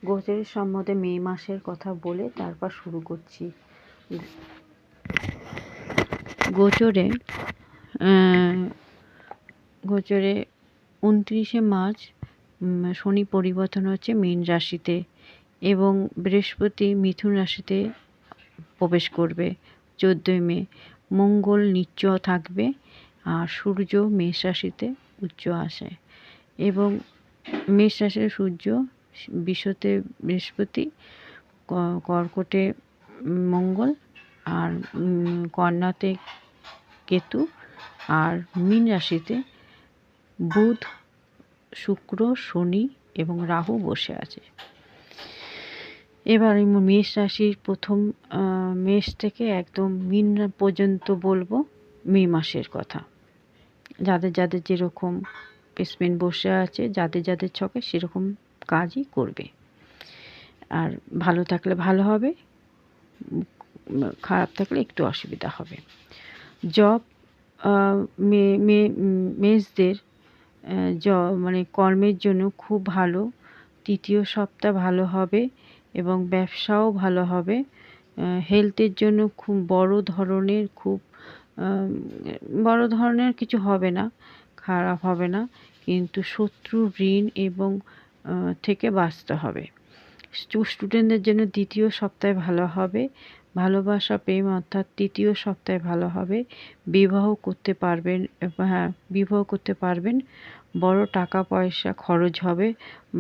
গোচরের সম্বন্ধে মে মাসের কথা বলে তারপর শুরু করছি। গোচরে 29শে মার্চ শনি পরিবর্তন হচ্ছে মীন রাশিতে এবং বৃহস্পতি মিথুন রাশিতে প্রবেশ করবে 14ই মে। মঙ্গল নিচ্চ থাকবে আর সূর্য মেষ রাশিতে উচ্চ আসে এবং মেষ রাশির সূর্য বিশ্বতে বৃহস্পতি, কর্কটে মঙ্গল আর কন্যাতে কেতু আর মীন রাশিতে বুধ, শুক্র, শনি এবং রাহু বসে আছে। এবার মেষ রাশির প্রথম মেষ থেকে একদম মীন পর্যন্ত বলবো মে মাসের কথা। যাদের যাদের যেরকম প্লেসমেন্ট বসে আছে, যাদের যাদের ছকে সেরকম কাজই করবে। আর ভালো থাকলে ভালো হবে, খারাপ থাকলে একটু অসুবিধা হবে। জব মেষদের মানে কর্মের জন্য খুব ভালো। তৃতীয় সপ্তাহ ভালো হবে এবং ব্যবসাও ভালো হবে। হেলথের জন্য খুব বড় ধরনের কিছু হবে না, খারাপ হবে না, কিন্তু শত্রু, ঋণ এবং থেকে বাঁচতে হবে। স্টুডেন্টদের জন্য দ্বিতীয় সপ্তাহে ভালো হবে। ভালোবাসা, প্রেম অর্থাৎ তৃতীয় সপ্তাহে ভালো হবে। বিবাহ করতে পারবেন। বড় টাকা পয়সা খরচ হবে।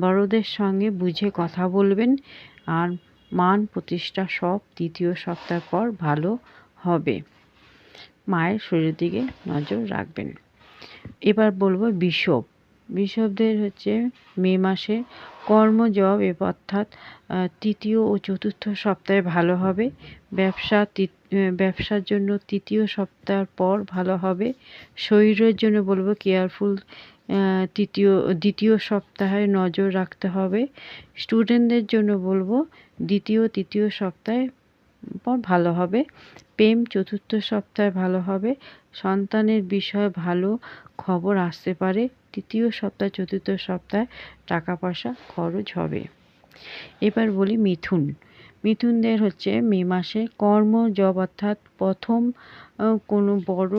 বড়দের সঙ্গে বুঝে কথা বলবেন আর মান প্রতিষ্ঠা সব তৃতীয় সপ্তাহ পর ভালো হবে। মায়ের শরীরের দিকে নজর রাখবেন। এবার বলবো বিষবদের হচ্ছে মে মাসে কর্ম, জব অর্থাৎ তৃতীয় ও চতুর্থ সপ্তাহে ভালো হবে। ব্যবসার জন্য তৃতীয় সপ্তাহ পর ভালো হবে। শরীরের জন্য বলবো কেয়ারফুল, দ্বিতীয় সপ্তাহে নজর রাখতে হবে। স্টুডেন্টদের জন্য বলবো তৃতীয় সপ্তাহে পর ভালো হবে। প্রেম চতুর্থ সপ্তাহে ভালো হবে। সন্তানের বিষয়ে ভালো খবর আসতে পারে। তৃতীয় সপ্তাহ চতুর্থ সপ্তাহে টাকা পয়সা খরচ হবে। এবার বলি মিথুনদের হচ্ছে মে মাসে কর্ম, জব অর্থাৎ প্রথম কোনো বড়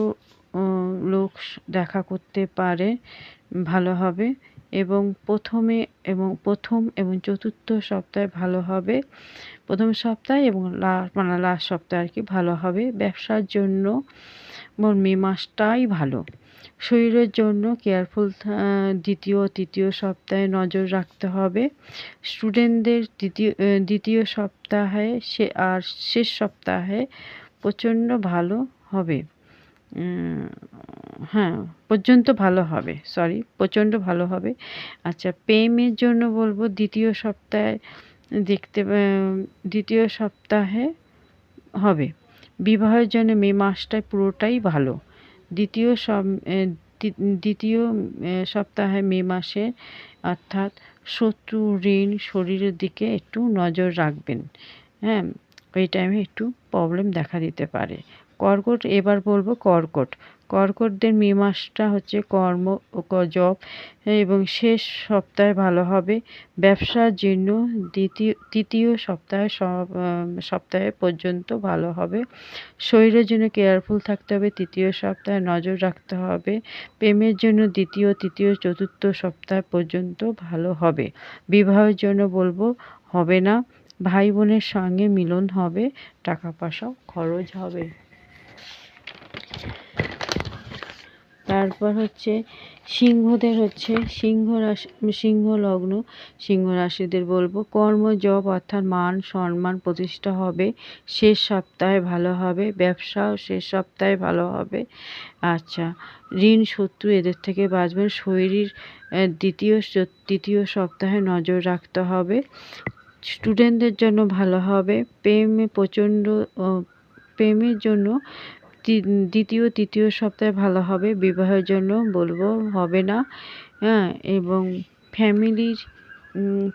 লোক দেখা করতে পারে, ভালো হবে এবং প্রথম এবং চতুর্থ সপ্তাহে ভালো হবে। প্রথম সপ্তাহে এবং লাস্ট সপ্তাহে আর কি ভালো হবে। ব্যবসার জন্য মে মাসটাই ভালো। শরীরের জন্য কেয়ারফুল, তৃতীয় সপ্তাহে নজর রাখতে হবে। স্টুডেন্টদের দ্বিতীয় সপ্তাহে আর শেষ সপ্তাহে প্রচণ্ড ভালো হবে। প্রচণ্ড ভালো হবে। আচ্ছা, প্রেমের জন্য বলবো দ্বিতীয় সপ্তাহে হবে। বিবাহের জন্য মে মাসটাই পুরোটাই ভালো। দ্বিতীয় সপ্তাহে মে মাসে অর্থাৎ শত্রু, ঋণ, শরীরের দিকে একটু নজর রাখবেন। ওই টাইমে একটু প্রবলেম দেখা দিতে পারে। এবার বলবো কর্কটদের মে মাসটা হচ্ছে কর্ম, জব এবং শেষ সপ্তাহে ভালো হবে। ব্যবসার জন্য তৃতীয় সপ্তাহে পর্যন্ত ভালো হবে। শরীরের জন্য কেয়ারফুল থাকতে হবে। তৃতীয় সপ্তাহে নজর রাখতে হবে। প্রেমের জন্য তৃতীয় চতুর্থ সপ্তাহ পর্যন্ত ভালো হবে। বিবাহের জন্য বলবো হবে না। ভাই বোনের সঙ্গে মিলন হবে, টাকা পয়সাও খরচ হবে। তারপর হচ্ছে সিংহদের হচ্ছে সিংহ লগ্ন, সিংহ রাশিদের বলবো কর্ম, জব অর্থাৎ মান সম্মান প্রতিষ্ঠা হবে। শেষ সপ্তাহে ভালো হবে। ব্যবসাও শেষ সপ্তাহে ভালো হবে। আচ্ছা, ঋণ, শত্রু এদের থেকে বাঁচবেন। শরীর তৃতীয় সপ্তাহে নজর রাখতে হবে। স্টুডেন্টদের জন্য ভালো হবে। প্রেমের জন্য তৃতীয় সপ্তাহে ভালো হবে। বিবাহের জন্য বলবো হবে না। এবং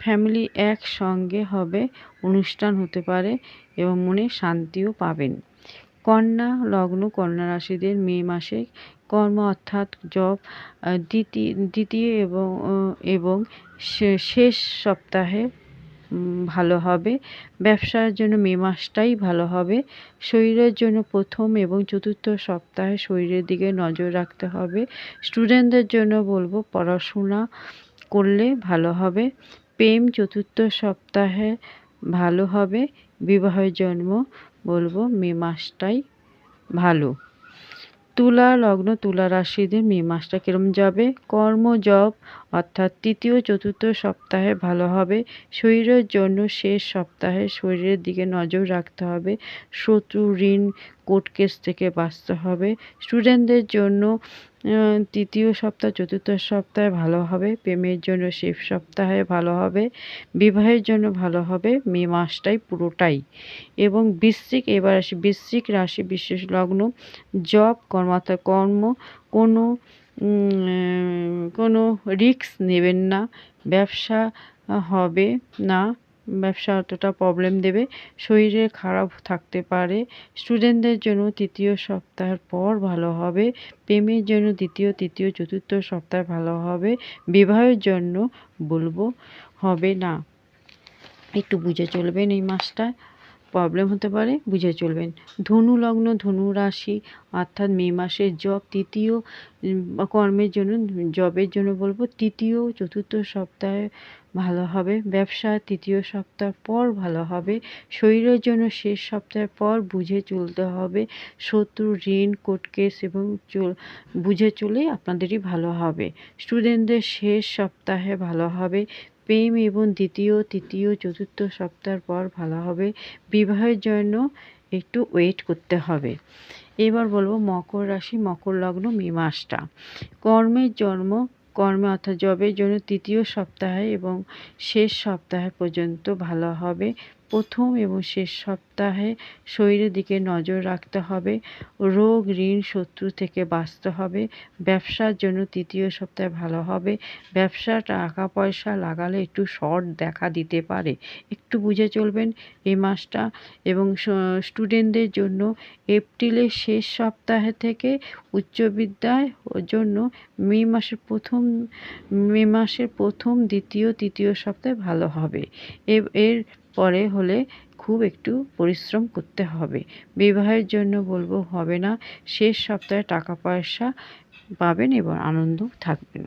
ফ্যামিলি একসঙ্গে হবে, অনুষ্ঠান হতে পারে এবং মনে শান্তিও পাবেন। কন্যা লগ্ন, কন্যা রাশিদের মে মাসে কর্ম অর্থাৎ জব দ্বিতীয় এবং শেষ সপ্তাহে ভালো হবে। ব্যবসার জন্য মে মাসটাই ভালো হবে। শরীরের জন্য প্রথম এবং চতুর্থ সপ্তাহে শরীরের দিকে নজর রাখতে হবে। স্টুডেন্টদের জন্য বলবো পড়াশোনা করলে ভালো হবে। প্রেম চতুর্থ সপ্তাহে ভালো হবে। বিবাহের জন্য বলবো মে মাসটাই ভালো। তুলা লগ্ন তুলা রাশিদের মে মাসটা কিরম যাবে? কর্ম জব অর্থাৎ তৃতীয় চতুর্থ সপ্তাহে ভালো হবে। শরীরের জন্য শেষ সপ্তাহে শরীরের দিকে নজর রাখতে হবে। শত্রু ঋণ কোর্ট কেস থেকে বাঁচতে হবে। স্টুডেন্টদের জন্য তৃতীয় সপ্তাহ চতুর্থ সপ্তাহে ভালো হবে। প্রেমের জন্য শেষ সপ্তাহে ভালো হবে। বিবাহের জন্য ভালো হবে মে মাসটাই পুরোটাই। এবং বৃশ্চিক, এবার আসি বৃশ্চিক রাশি বিশেষ লগ্ন। জব কর্ম অর্থাৎ কর্ম কোনো কোনো রিস্ক নেবেন না। ব্যবসা হবে না, ব্যবসা অতটা প্রবলেম দেবে। শরীরে খারাপ থাকতে পারে। স্টুডেন্টদের জন্য তৃতীয় সপ্তাহের পর ভালো হবে। প্রেমের জন্য দ্বিতীয় তৃতীয় চতুর্থ সপ্তাহে ভালো হবে। বিবাহের জন্য বলবো হবে না, একটু বুঝে চলবেন। এই মাসটা প্রবলেম হতে পারে, বুঝে চলবেন। ধনু লগ্ন ধনু রাশি অর্থাৎ মে মাসের জব তৃতীয় কর্মের জন্য জবের জন্য বলবো তৃতীয় চতুর্থ সপ্তাহে ভালো হবে। ব্যবসা তৃতীয় সপ্তাহ পর ভালো হবে। শরীরের জন্য শেষ সপ্তাহের পর বুঝে চলতে হবে। শত্রু ঋণ কোর্ট কেস এবং বুঝে চলে আপনাদেরই ভালো হবে। স্টুডেন্টদের শেষ সপ্তাহে ভালো হবে। প্রেম এবং দ্বিতীয় তৃতীয় চতুর্থ সপ্তাহের পর ভালো হবে। বিবাহের জন্য একটু ওয়েট করতে হবে। এবার বলবো মকর রাশি মকর লগ্ন মে মাসটা। কর্মের জন্ম কর্মে অর্থাৎ জবের জন্য তৃতীয় সপ্তাহে এবং শেষ সপ্তাহে পর্যন্ত ভালো হবে। প্রথম এবং শেষ সপ্তাহে শরীরের দিকে নজর রাখতে হবে। রোগ ঋণ শত্রু থেকে বাঁচতে হবে। ব্যবসার জন্য তৃতীয় সপ্তাহে ভালো হবে। ব্যবসা টাকা পয়সা লাগালে একটু শর্ট দেখা দিতে পারে, একটু বুঝে চলবেন এই মাসটা। এবং স্টুডেন্টদের জন্য এপ্রিলের শেষ সপ্তাহে থেকে উচ্চ বিদ্যায় জন্য মে মাসের প্রথম দ্বিতীয় তৃতীয় সপ্তাহে ভালো হবে। এর পরে হলে খুব একটু পরিশ্রম করতে হবে। বিবাহের জন্য বলবো হবে না। শেষ সপ্তাহে টাকা পয়সা পাবেন এবং আনন্দ থাকবেন।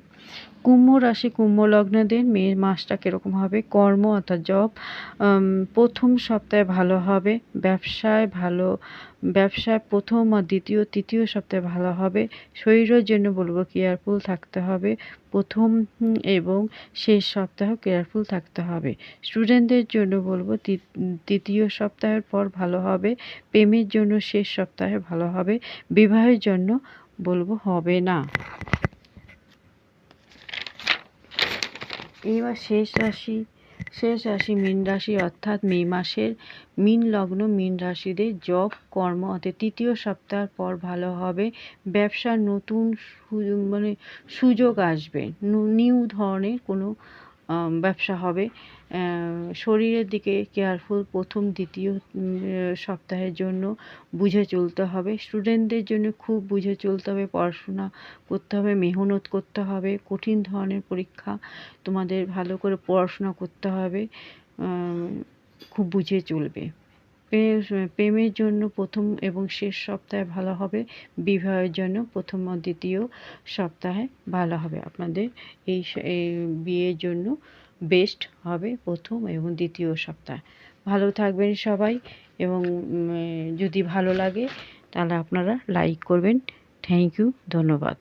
কুম্ভ রাশি কুম্ভ লগ্নদের মে মাসটা কীরকম হবে? কর্ম অর্থাৎ জব প্রথম সপ্তাহে ভালো হবে। ব্যবসায় প্রথম আর দ্বিতীয় তৃতীয় সপ্তাহে ভালো হবে। শরীরের জন্য বলবো কেয়ারফুল থাকতে হবে। প্রথম এবং শেষ সপ্তাহ কেয়ারফুল থাকতে হবে। স্টুডেন্টদের জন্য বলবো তৃতীয় সপ্তাহের পর ভালো হবে। প্রেমের জন্য শেষ সপ্তাহে ভালো হবে। বিবাহের জন্য বলবো হবে না। এবার শেষ রাশি মীন রাশি অর্থাৎ মে মাসের মীন লগ্ন মীন রাশিদের জব কর্ম অর্থাৎ তৃতীয় সপ্তাহের পর ভালো হবে। ব্যবসার নতুন সুযোগ আসবে, নিউ ধরনের কোনো ব্যবসা হবে। শরীরের দিকে কেয়ারফুল প্রথম দ্বিতীয় সপ্তাহের জন্য বুঝে চলতে হবে। স্টুডেন্টদের জন্য খুব বুঝে চলতে হবে, পড়াশোনা করতে হবে, মেহনত করতে হবে। কঠিন ধরনের পরীক্ষা, তোমাদের ভালো করে পড়াশোনা করতে হবে, খুব বুঝে চলবে। প্রেমের জন্য প্রথম এবং শেষ সপ্তাহে ভালো হবে। বিবাহের জন্য প্রথম ও দ্বিতীয় সপ্তাহে ভালো হবে। আপনাদের এই বিয়ের জন্য বেস্ট হবে প্রথম এবং দ্বিতীয় সপ্তাহ। ভালো থাকবেন সবাই এবং যদি ভালো লাগে তাহলে আপনারা লাইক করবেন। থ্যাংক ইউ, ধন্যবাদ।